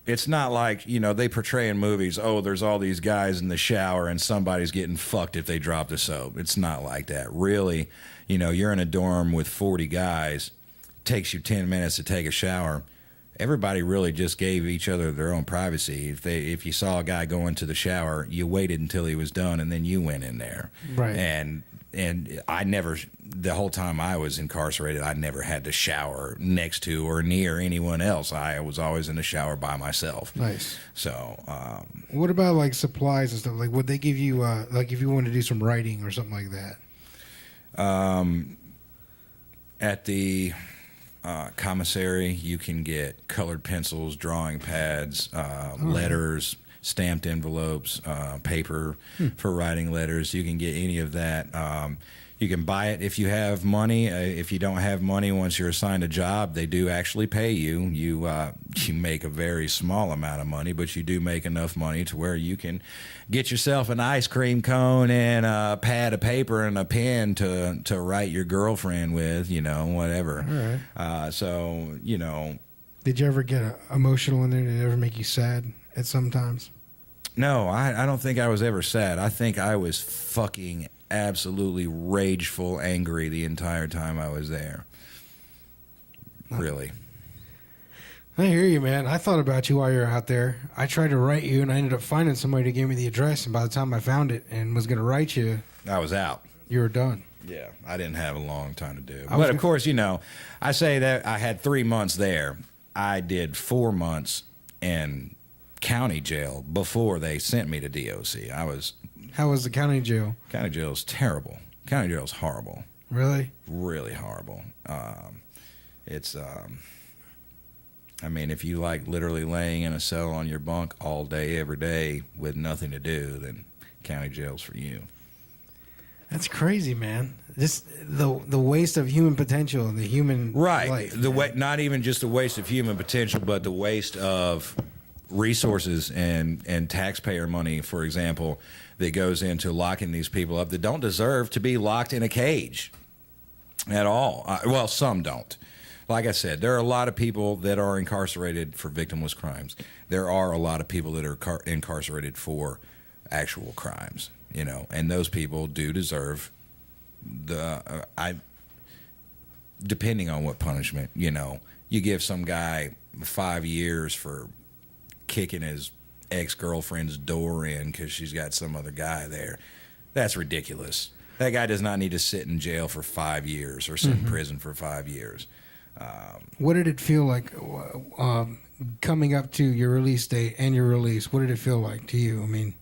it's not like, you know, they portray in movies, oh, there's all these guys in the shower and somebody's getting fucked if they drop the soap. It's not like that. Really, you know, you're in a dorm with 40 guys, takes you 10 minutes to take a shower. Everybody really just gave each other their own privacy. If you saw a guy go into the shower, you waited until he was done and then you went in there. Right. And I never, the whole time I was incarcerated, I never had to shower next to or near anyone else. I was always in the shower by myself. Nice. So, what about like supplies and stuff? Like, would they give you like if you wanted to do some writing or something like that? At the commissary, you can get colored pencils, drawing pads, letters, stamped envelopes, paper for writing letters. You can get any of that. You can buy it if you have money. If you don't have money, once you're assigned a job, they do actually pay you. You make a very small amount of money, but you do make enough money to where you can get yourself an ice cream cone and a pad of paper and a pen to write your girlfriend with, you know, whatever. All right. So, you know. Did you ever get emotional in there? Did it ever make you sad at some times? No, I don't think I was ever sad. I think I was fucking absolutely rageful, angry the entire time I was there. Really. I hear you, man. I thought about you while you were out there. I tried to write you, and I ended up finding somebody to give me the address, and by the time I found it and was going to write you, I was out. You were done. Yeah, I didn't have a long time to do. But, of course, you know, I say that I had 3 months there. I did 4 months in county jail before they sent me to DOC. How was the county jail? County jail is terrible. County jail is horrible. Really? Really horrible. I mean, if you like literally laying in a cell on your bunk all day, every day with nothing to do, then county jail's for you. That's crazy, man. Just the waste of human potential and the human life. Not even just the waste of human potential, but the waste of resources and taxpayer money, for example, that goes into locking these people up that don't deserve to be locked in a cage at all. Well, some don't. Like I said, there are a lot of people that are incarcerated for victimless crimes. There are a lot of people that are incarcerated for actual crimes, you know, and those people do deserve depending on what punishment, you know. You give some guy 5 years for kicking his ex-girlfriend's door in because she's got some other guy there. That's ridiculous. That guy does not need to sit in jail for 5 years or sit in prison for 5 years. What did it feel like coming up to your release date and your release? What did it feel like to you? I mean,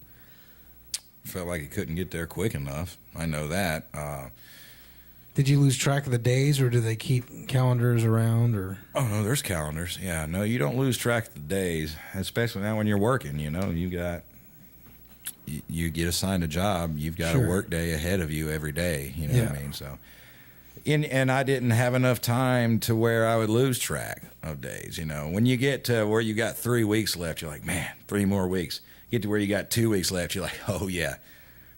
felt like he couldn't get there quick enough. I know that. Did you lose track of the days, or do they keep calendars around? Or oh no, there's calendars. Yeah, no, you don't lose track of the days, especially now when you're working. You know, you get assigned a job. You've got a work day ahead of you every day. You know what I mean? So, and I didn't have enough time to where I would lose track of days. You know, when you get to where you got 3 weeks left, you're like, man, 3 more weeks. Get to where you got 2 weeks left, you're like, oh yeah,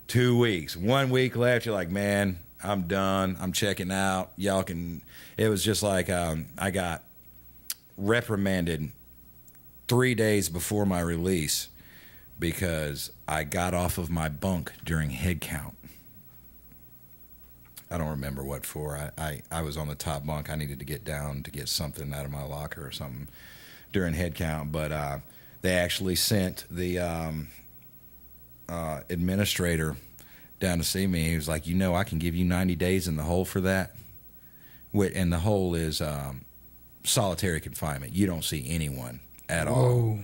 2 weeks. 1 week left, you're like, man, I'm done. I'm checking out. Y'all can. It was just like I got reprimanded 3 days before my release because I got off of my bunk during head count. I don't remember what for. I was on the top bunk. I needed to get down to get something out of my locker or something during head count, but they actually sent the administrator down to see me. He was like, you know, I can give you 90 days in the hole for that. And the hole is solitary confinement. You don't see anyone at all.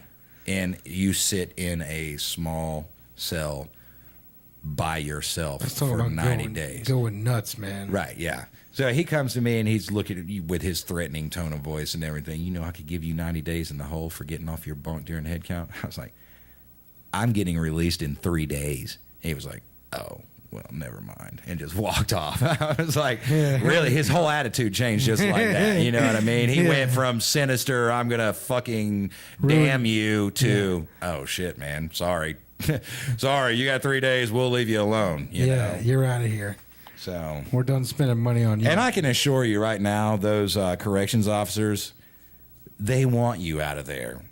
And you sit in a small cell by yourself for 90 days. Going nuts, man. Right, yeah. So he comes to me and he's looking at you with his threatening tone of voice and everything. You know, I could give you 90 days in the hole for getting off your bunk during head count. I was like, I'm getting released in 3 days. He was like, oh, well, never mind, and just walked off. I was like, really? His whole attitude changed just like that. You know what I mean? He went from sinister, I'm going to fucking damn you, to, oh, shit, man, sorry. Sorry, you got 3 days, we'll leave you alone. You know? You're out of here. So we're done spending money on you. And I can assure you right now, those corrections officers, they want you out of there.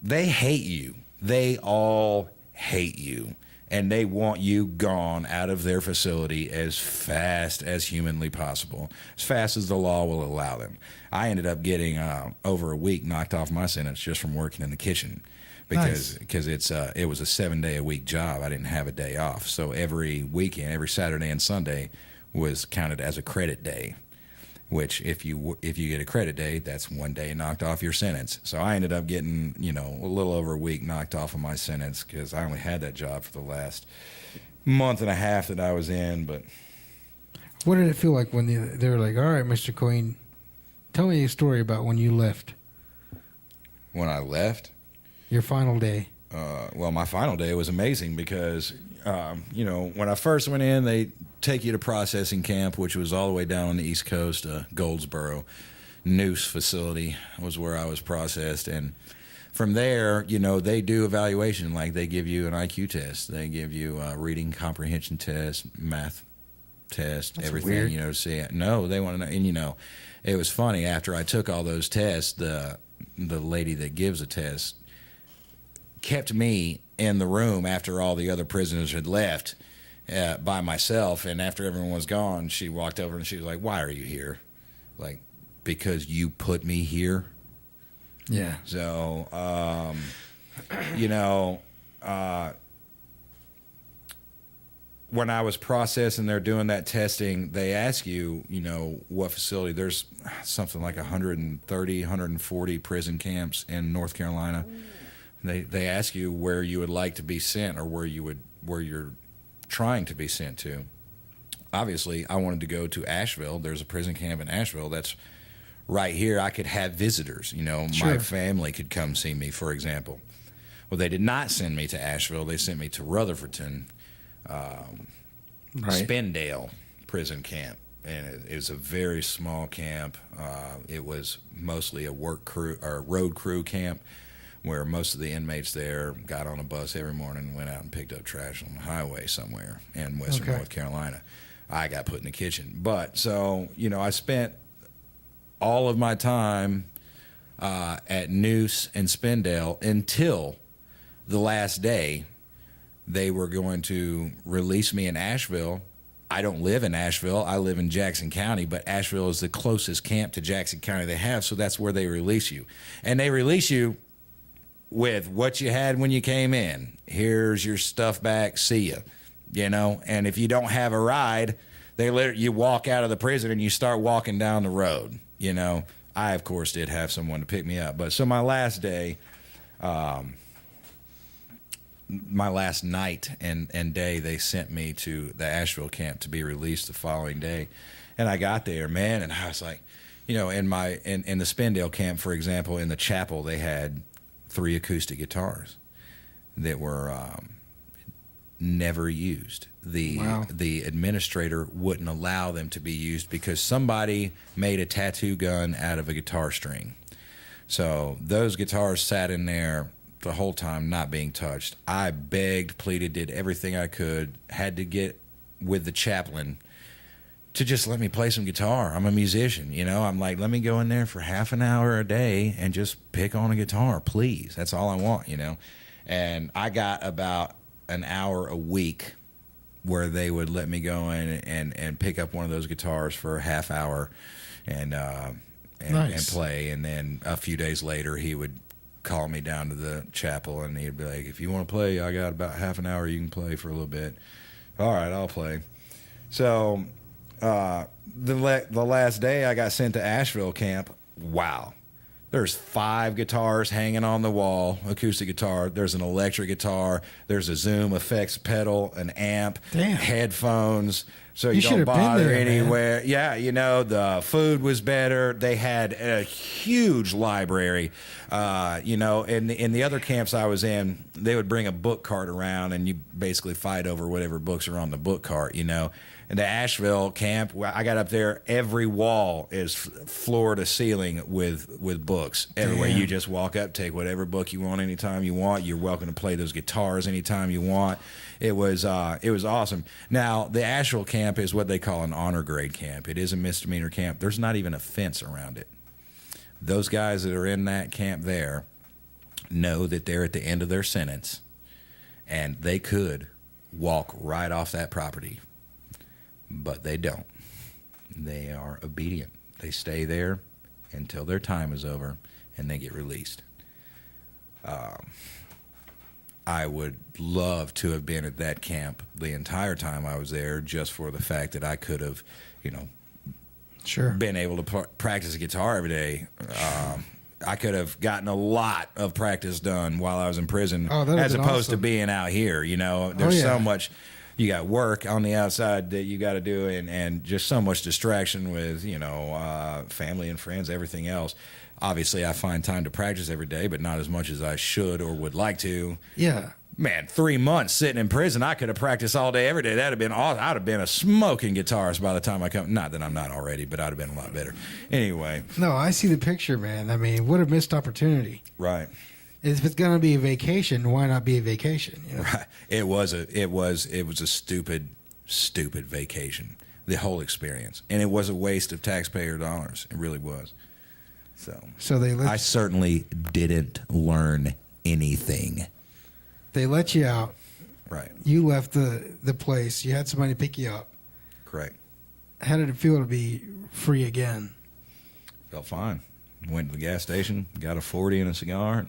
they hate you. They all hate you. And they want you gone out of their facility as fast as humanly possible, as fast as the law will allow them. I ended up getting over a week knocked off my sentence just from working in the kitchen because it was a 7-day-a-week job. I didn't have a day off. So every weekend, every Saturday and Sunday was counted as a credit day, which if you get a credit day, that's 1 day knocked off your sentence. So I ended up getting, a little over a week knocked off of my sentence because I only had that job for the last month and a half that I was in. But what did it feel like when they were like, all right, Mr. Queen, tell me a story about when you left? When I left? Your final day. Well, my final day was amazing because, when I first went in, they take you to processing camp, which was all the way down on the East Coast, Goldsboro. Noose facility was where I was processed. And from there, they do evaluation. Like they give you an IQ test. They give you a reading comprehension test, math test, That's everything, weird. See it. No, they want to know. And, it was funny. After I took all those tests, the lady that gives the test kept me in the room after all the other prisoners had left by myself. And after everyone was gone, she walked over and she was like, "Why are you here?" Like, "Because you put me here." Yeah. So, when I was processing, they're doing that testing, they ask you, what facility. There's something like 130, 140 prison camps in North Carolina. They ask you where you would like to be sent or where you're trying to be sent to. Obviously, I wanted to go to Asheville. There's a prison camp in Asheville that's right here. I could have visitors. Sure. My family could come see me, for example. Well, they did not send me to Asheville. They sent me to Rutherfordton, Spindale prison camp. And it was a very small camp. It was mostly a work crew or road crew camp, where most of the inmates there got on a bus every morning and went out and picked up trash on the highway somewhere in western North Carolina. I got put in the kitchen. But so, I spent all of my time at Noose and Spindale until the last day. They were going to release me in Asheville. I don't live in Asheville. I live in Jackson County, but Asheville is the closest camp to Jackson County they have, so that's where they release you. And they release you with what you had when you came in. Here's your stuff back. See ya. And if you don't have a ride, you walk out of the prison and you start walking down the road. I, of course, did have someone to pick me up. But so my last day, my last night and day, they sent me to the Asheville camp to be released the following day. And I got there, man, and I was like, in the Spindale camp, for example, in the chapel, they had 3 acoustic guitars that were never used. The administrator wouldn't allow them to be used because somebody made a tattoo gun out of a guitar string. So those guitars sat in there the whole time, not being touched. I begged, pleaded, did everything I could, had to get with the chaplain to just let me play some guitar. I'm a musician, I'm like, let me go in there for half an hour a day and just pick on a guitar, please. That's all I want, And I got about an hour a week where they would let me go in and pick up one of those guitars for a half hour and play. And then a few days later, he would call me down to the chapel and he'd be like, "If you want to play, I got about half an hour. You can play for a little bit." All right, I'll play. So the last day I got sent to Asheville camp. Wow. There's 5 guitars hanging on the wall, acoustic guitar. There's an electric guitar. There's a Zoom effects pedal, an amp, headphones. So you don't bother anywhere. Man. Yeah, the food was better. They had a huge library. In the other camps I was in, they would bring a book cart around, and you basically fight over whatever books are on the book cart, In the Asheville camp, I got up there, every wall is floor to ceiling with books. Everywhere. You just walk up, take whatever book you want anytime you want. You're welcome to play those guitars anytime you want. It was awesome. Now, the Asheville camp is what they call an honor grade camp. It is a misdemeanor camp. There's not even a fence around it. Those guys that are in that camp there know that they're at the end of their sentence and they could walk right off that property, but they don't. They are obedient. They stay there until their time is over and they get released. I would love to have been at that camp the entire time I was there, just for the fact that I could have, sure, been able to practice guitar every day. I could have gotten a lot of practice done while I was in prison, as opposed to being out here. There's so much. You got work on the outside that you got to do, and just so much distraction with, family and friends, everything else. Obviously, I find time to practice every day, but not as much as I should or would like to. Yeah. Man, 3 months sitting in prison, I could have practiced all day, every day. That'd have been awesome. I'd have been a smoking guitarist by the time I come. Not that I'm not already, but I'd have been a lot better. Anyway. No, I see the picture, man. I mean, what a missed opportunity. Right. If it's gonna be a vacation, why not be a vacation? Right. It was a stupid vacation. The whole experience, and it was a waste of taxpayer dollars. It really was. So I certainly didn't learn anything. They let you out. Right. You left the place. You had somebody pick you up. Correct. How did it feel to be free again? Felt fine. Went to the gas station, got a 40 and a cigar,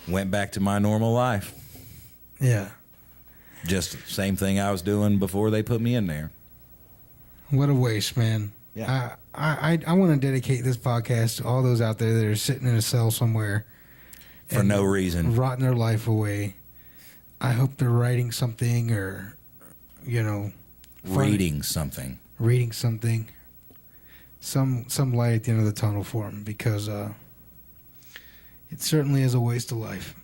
went back to my normal life. Yeah. Just the same thing I was doing before they put me in there. What a waste, man. Yeah. I want to dedicate this podcast to all those out there that are sitting in a cell somewhere for no reason, rotting their life away. I hope they're writing something or, reading something. Reading something. Some light at the end of the tunnel for them, because it certainly is a waste of life.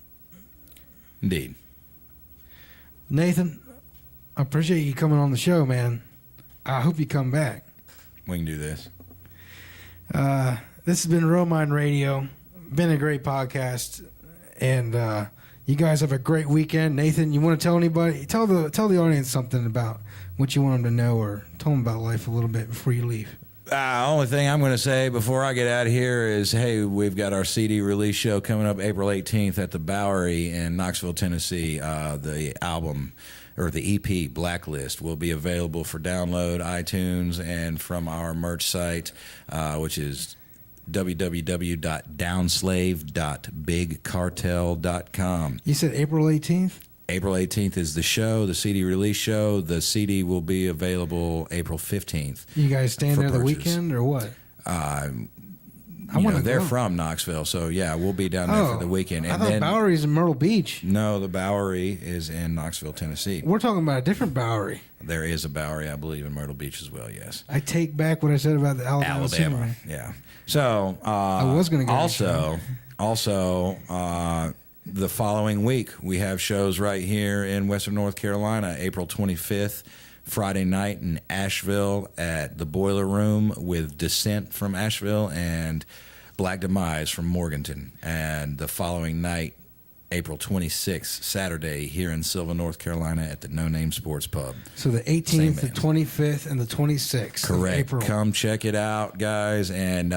Indeed. Nathan, I appreciate you coming on the show, man. I hope you come back. We can do this. This has been Romine Radio. Been a great podcast, and you guys have a great weekend. Nathan, you want to tell anybody? Tell the audience something about what you want them to know, or tell them about life a little bit before you leave. Only thing I'm going to say before I get out of here is, hey, we've got our CD release show coming up April 18th at the Bowery in Knoxville, Tennessee. The album, or the EP, Blacklist, will be available for download, iTunes, and from our merch site, which is www.downslave.bigcartel.com. You said April 18th? April 18th is the show, the CD release show. The CD will be available April 15th. You guys staying there the weekend or what? They're from Knoxville, so yeah, we'll be down there for the weekend. And I thought Bowery's in Myrtle Beach. No, the Bowery is in Knoxville, Tennessee. We're talking about a different Bowery. There is a Bowery, I believe, in Myrtle Beach as well, yes. I take back what I said about the Alabama. Yeah. So I was going to go. Also, the following week, we have shows right here in Western North Carolina, April 25th, Friday night in Asheville at the Boiler Room with Descent from Asheville and Black Demise from Morganton. And the following night, April 26th, Saturday, here in Sylva, North Carolina at the No Name Sports Pub. So the 18th, the 25th, and the 26th. Correct. Of April. Come check it out, guys. And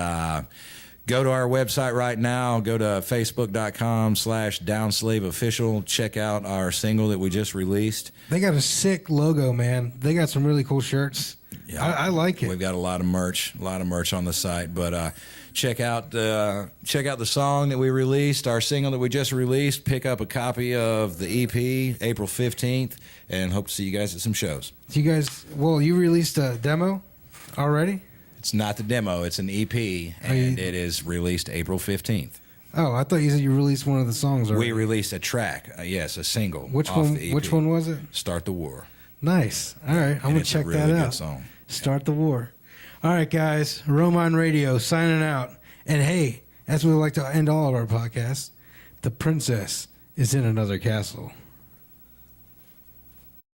go to our website right now. Go to facebook.com/downslaveofficial. Check out our single that we just released. They got a sick logo, man. They got some really cool shirts. Yeah, I like it. We've got a lot of merch on the site. But check out the song that we released, our single that we just released. Pick up a copy of the EP, April 15th, and hope to see you guys at some shows. You released a demo already? It's not the demo. It's an EP, and it is released April 15th. Oh, I thought you said you released one of the songs already. We released a track, yes, a single. Which off one? the EP. Which one was it? Start the War. Nice. All right, I'm gonna check that out. It's a really good song. Start the War. All right, guys. Romine Radio signing out. And hey, as we like to end all of our podcasts, the princess is in another castle.